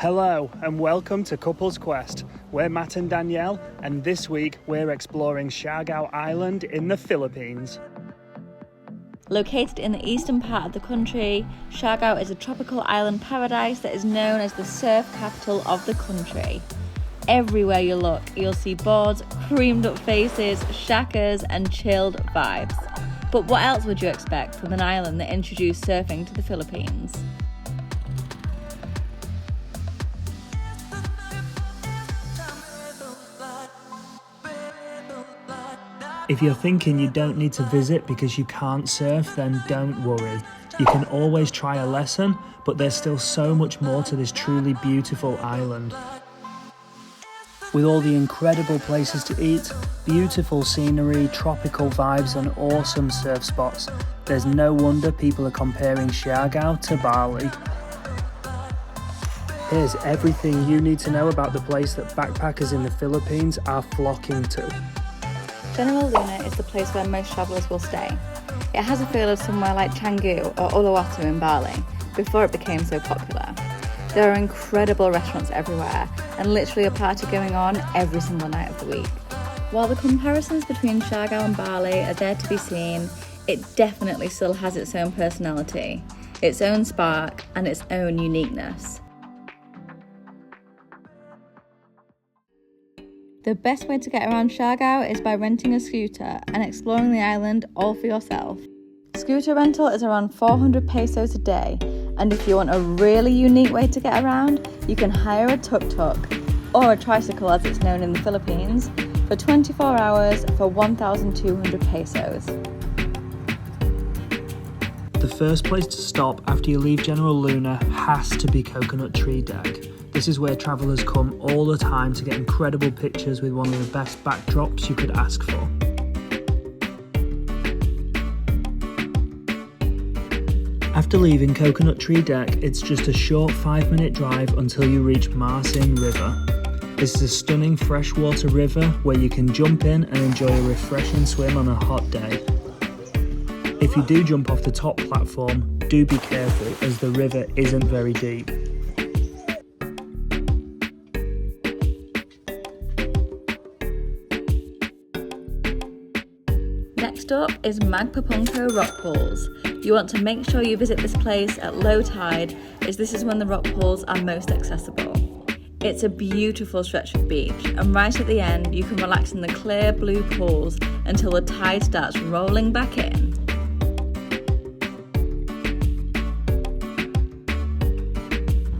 Hello and welcome to Couples Quest. We're Matt and Danielle, and this week we're exploring Siargao Island in the Philippines. Located in the eastern part of the country, Siargao is a tropical island paradise that is known as the surf capital of the country. Everywhere you look, you'll see boards, creamed up faces, shackers and chilled vibes. But what else would you expect from an island that introduced surfing to the Philippines? If you're thinking you don't need to visit because you can't surf, then don't worry. You can always try a lesson, but there's still so much more to this truly beautiful island. With all the incredible places to eat, beautiful scenery, tropical vibes and awesome surf spots, there's no wonder people are comparing Siargao to Bali. Here's everything you need to know about the place that backpackers in the Philippines are flocking to. General Luna is the place where most travellers will stay. It has a feel of somewhere like Canggu or Uluwatu in Bali, before it became so popular. There are incredible restaurants everywhere, and literally a party going on every single night of the week. While the comparisons between Siargao and Bali are there to be seen, it definitely still has its own personality, its own spark, and its own uniqueness. The best way to get around Siargao is by renting a scooter and exploring the island all for yourself. Scooter rental is around 400 pesos a day, and if you want a really unique way to get around, you can hire a tuk-tuk, or a tricycle as it's known in the Philippines, for 24 hours for 1,200 pesos. The first place to stop after you leave General Luna has to be Coconut Tree Deck. This is where travellers come all the time to get incredible pictures with one of the best backdrops you could ask for. After leaving Coconut Tree Deck, it's just a short 5-minute drive until you reach Maasin River. This is a stunning freshwater river where you can jump in and enjoy a refreshing swim on a hot day. If you do jump off the top platform, do be careful as the river isn't very deep. Next up is Magpupungko rock pools. You want to make sure you visit this place at low tide, as this is when the rock pools are most accessible. It's a beautiful stretch of beach, and right at the end you can relax in the clear blue pools until the tide starts rolling back in.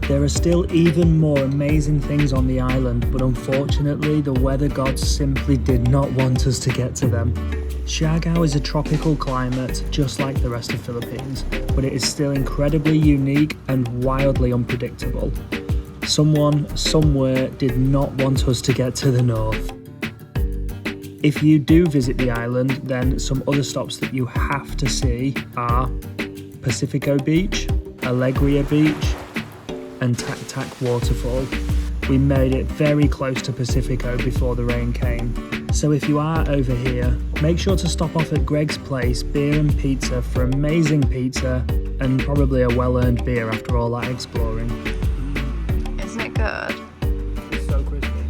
There are still even more amazing things on the island, but unfortunately the weather gods simply did not want us to get to them. Siargao is a tropical climate just like the rest of Philippines, but it is still incredibly unique and wildly unpredictable. Someone, somewhere, did not want us to get to the north. If you do visit the island, then some other stops that you have to see are Pacifico Beach, Alegria Beach, and Tak Tak Waterfall. We made it very close to Pacifico before the rain came. So if you are over here, make sure to stop off at Greg's Place Beer and Pizza for amazing pizza and probably a well-earned beer after all that exploring. Isn't it good? It's so crispy.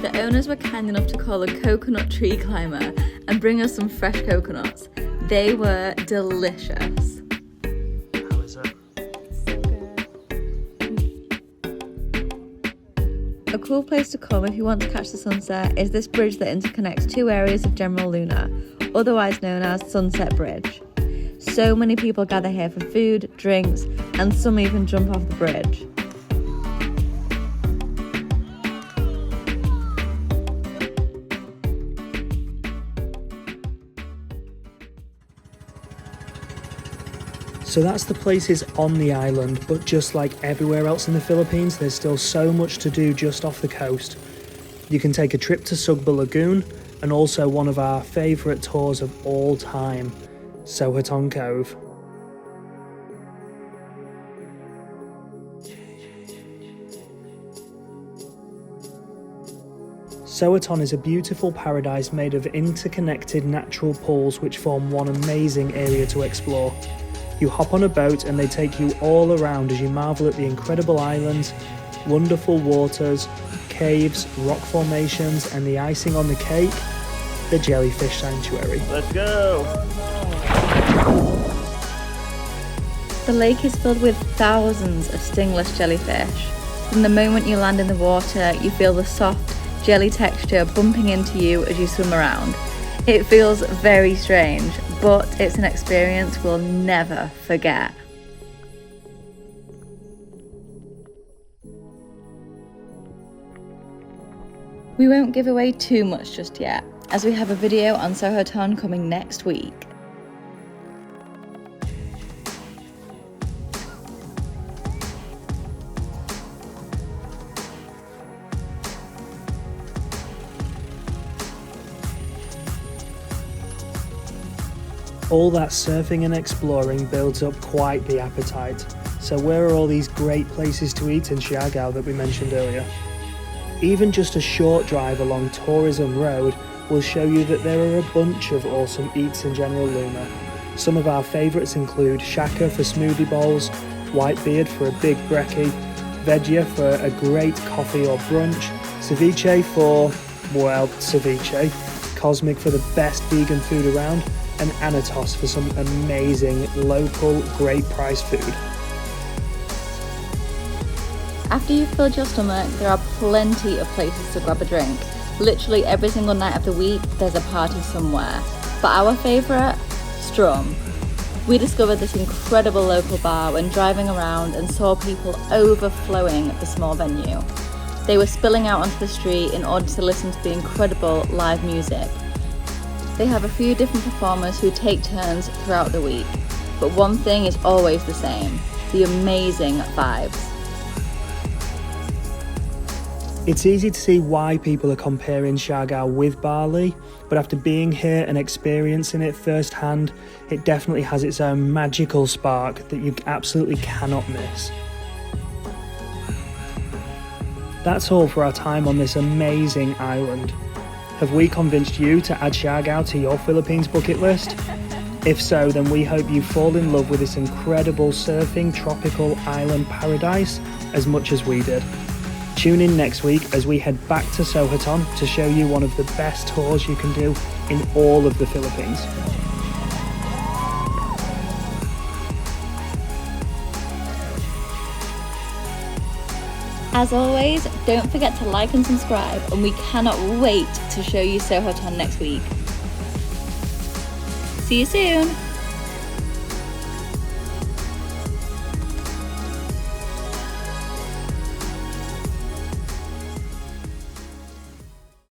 The owners were kind enough to call a coconut tree climber and bring us some fresh coconuts. They were delicious. How is it? A cool place to come if you want to catch the sunset is this bridge that interconnects two areas of General Luna, otherwise known as Sunset Bridge. So many people gather here for food, drinks, and some even jump off the bridge. So that's the places on the island, but just like everywhere else in the Philippines, there's still so much to do just off the coast. You can take a trip to Sugba Lagoon, and also one of our favourite tours of all time, Sohoton Cove. Sohoton is a beautiful paradise made of interconnected natural pools which form one amazing area to explore. You hop on a boat and they take you all around as you marvel at the incredible islands, wonderful waters, caves, rock formations, and the icing on the cake, the jellyfish sanctuary. Let's go! The lake is filled with thousands of stingless jellyfish. From the moment you land in the water, you feel the soft, jelly texture bumping into you as you swim around. It feels very strange, but it's an experience we'll never forget. We won't give away too much just yet, as we have a video on Sohoton coming next week. All that surfing and exploring builds up quite the appetite. So where are all these great places to eat in Siargao that we mentioned earlier? Even just a short drive along Tourism Road will show you that there are a bunch of awesome eats in General Luna. Some of our favourites include Shaka for smoothie bowls, Whitebeard for a big brekkie, Veggia for a great coffee or brunch, Ceviche for, well, ceviche, Cosmic for the best vegan food around, and Anatos for some amazing local great price food. After you've filled your stomach, there are plenty of places to grab a drink. Literally every single night of the week, there's a party somewhere. But our favourite? Strum. We discovered this incredible local bar when driving around and saw people overflowing the small venue. They were spilling out onto the street in order to listen to the incredible live music. They have a few different performers who take turns throughout the week, but one thing is always the same: the amazing vibes. It's easy to see why people are comparing Siargao with Bali, but after being here and experiencing it firsthand, it definitely has its own magical spark that you absolutely cannot miss. That's all for our time on this amazing island. Have we convinced you to add Siargao to your Philippines bucket list? If so, then we hope you fall in love with this incredible surfing tropical island paradise as much as we did. Tune in next week as we head back to Sohoton to show you one of the best tours you can do in all of the Philippines. As always, don't forget to like and subscribe, and we cannot wait to show you Sohoton next week. See you soon!